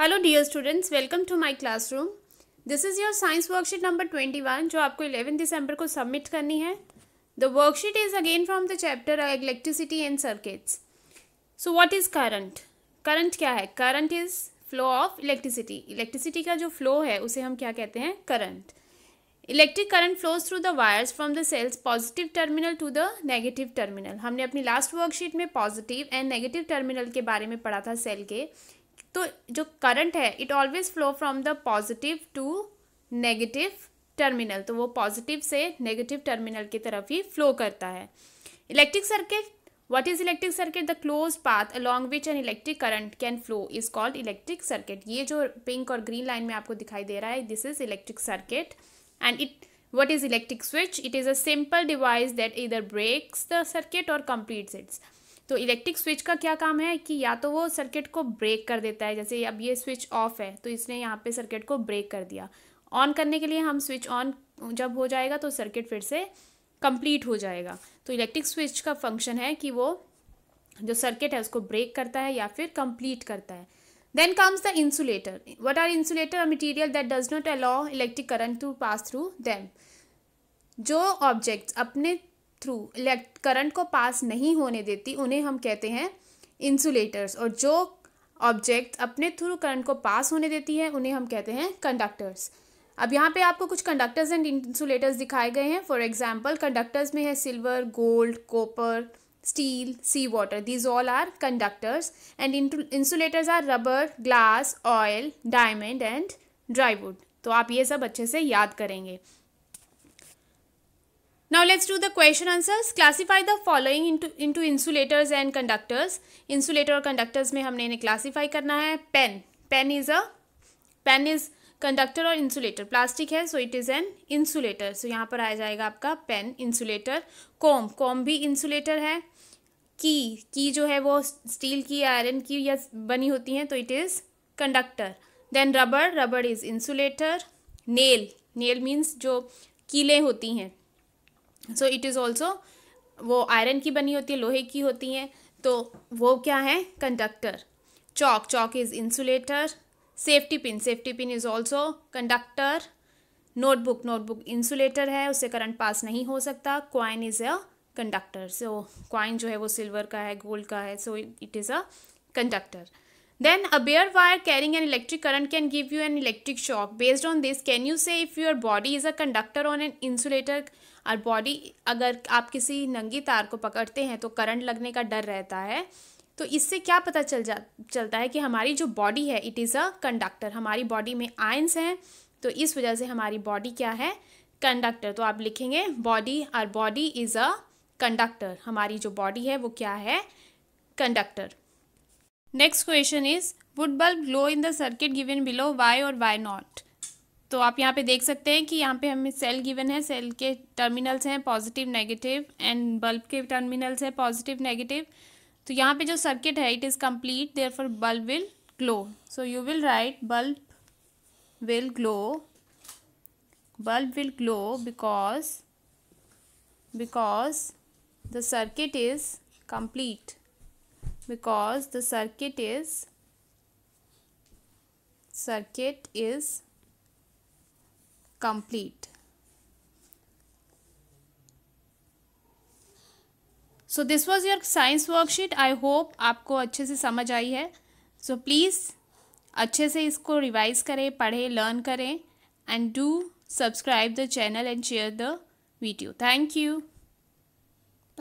Hello dear students, welcome to my classroom. This is your science worksheet number 21 जो आपको 11 दिसंबर को submit करनी है। The worksheet is again from the chapter electricity and circuits. So what is current? Current क्या है? Current is flow of electricity. Electricity का जो फ्लो है उसे हम क्या कहते हैं? Current. Electric current flows through the wires from the cell's positive terminal to the negative terminal. हमने अपनी लास्ट वर्कशीट में पॉजिटिव एंड नेगेटिव टर्मिनल के बारे में पढ़ा था सेल के। तो जो करंट है it always flow from the positive to negative terminal, तो वो पॉजिटिव से नेगेटिव टर्मिनल की तरफ ही फ्लो करता है। Electric circuit, what is electric circuit? The close path along which N electric current can flow is called electric circuit. ये जो pink और ग्रीन लाइन में आपको दिखाई दे रहा है, this is electric circuit. And it, what is electric switch? It is a simple device that either breaks the circuit or completes it. तो electric switch का क्या काम है कि या तो वो सर्किट को ब्रेक कर देता है, जैसे अब ये स्विच ऑफ है तो इसने यहाँ पे सर्किट को ब्रेक कर दिया। ऑन करने के लिए हम स्विच ऑन जब हो जाएगा तो सर्किट फिर से कंप्लीट हो जाएगा। तो इलेक्ट्रिक स्विच का फंक्शन है कि वो जो सर्किट है उसको ब्रेक करता है या फिर कंप्लीट करता है। Then comes the insulator. What are insulator? A material that does not allow electric current to pass through them. जो ऑब्जेक्ट्स अपने थ्रू करंट को पास नहीं होने देती उन्हें हम कहते हैं इंसुलेटर्स, और जो ऑब्जेक्ट अपने थ्रू करंट को पास होने देती है उन्हें हम कहते हैं कंडक्टर्स। अब यहाँ पे आपको कुछ कंडक्टर्स एंड इंसुलेटर्स दिखाए गए हैं। फॉर एग्जांपल कंडक्टर्स में है silver, gold, copper, steel, sea water. These all are conductors, and insulators are rubber, glass, oil, diamond and dry wood. तो आप ये सब अच्छे से याद करेंगे। Now let's do the question answers. Classify the following into insulators and conductors. Insulator और conductors में हमने इन्हें classify करना है। pen is कंडक्टर और इंसुलेटर। प्लास्टिक है so it is an insulator, so यहाँ पर आ जाएगा आपका पेन इंसुलेटर। कॉम भी इंसुलेटर है। की जो है वो स्टील की, आयरन की या बनी होती हैं तो it is conductor. Then rubber is insulator. Nail means जो कीलें होती हैं, सो इट इज़ ऑल्सो, वो आयरन की बनी होती है, लोहे की होती हैं, तो वो क्या है? Conductor. Chalk is insulator. Safety pin is also conductor. Notebook insulator है, उससे करंट पास नहीं हो सकता। Coin is a conductor, so coin जो है वो सिल्वर का है, गोल्ड का है, so it is a conductor. Then a bare wire carrying an electric current can give you an electric shock. Based on this can you say if your body is a conductor on an insulator. और body, अगर आप किसी नंगी तार को पकड़ते हैं तो करंट लगने का डर रहता है, तो इससे क्या पता चलता है कि हमारी जो बॉडी है इट इज़ अ कंडक्टर। हमारी बॉडी में आयंस हैं, तो इस वजह से हमारी बॉडी क्या है? कंडक्टर। तो आप लिखेंगे बॉडी इज़ अ कंडक्टर। हमारी जो बॉडी है वो क्या है? Conductor. Next question is would bulb glow in the circuit given below, why और वाई नॉट? तो आप यहाँ पे देख सकते हैं कि यहाँ पे हमें सेल गिवन है, सेल के टर्मिनल्स हैं पॉजिटिव नेगेटिव, एंड बल्ब के टर्मिनल्स हैं पॉजिटिव नेगेटिव। तो यहाँ पे जो सर्किट है it is complete, therefore bulb will glow. So you will write bulb will glow because the circuit is complete. Because the circuit is complete. So this was your science worksheet. I hope आपको अच्छे से समझ आई है। So please अच्छे से इसको revise करें, पढ़ें, लर्न करें, and do subscribe the channel and share the video. Thank you.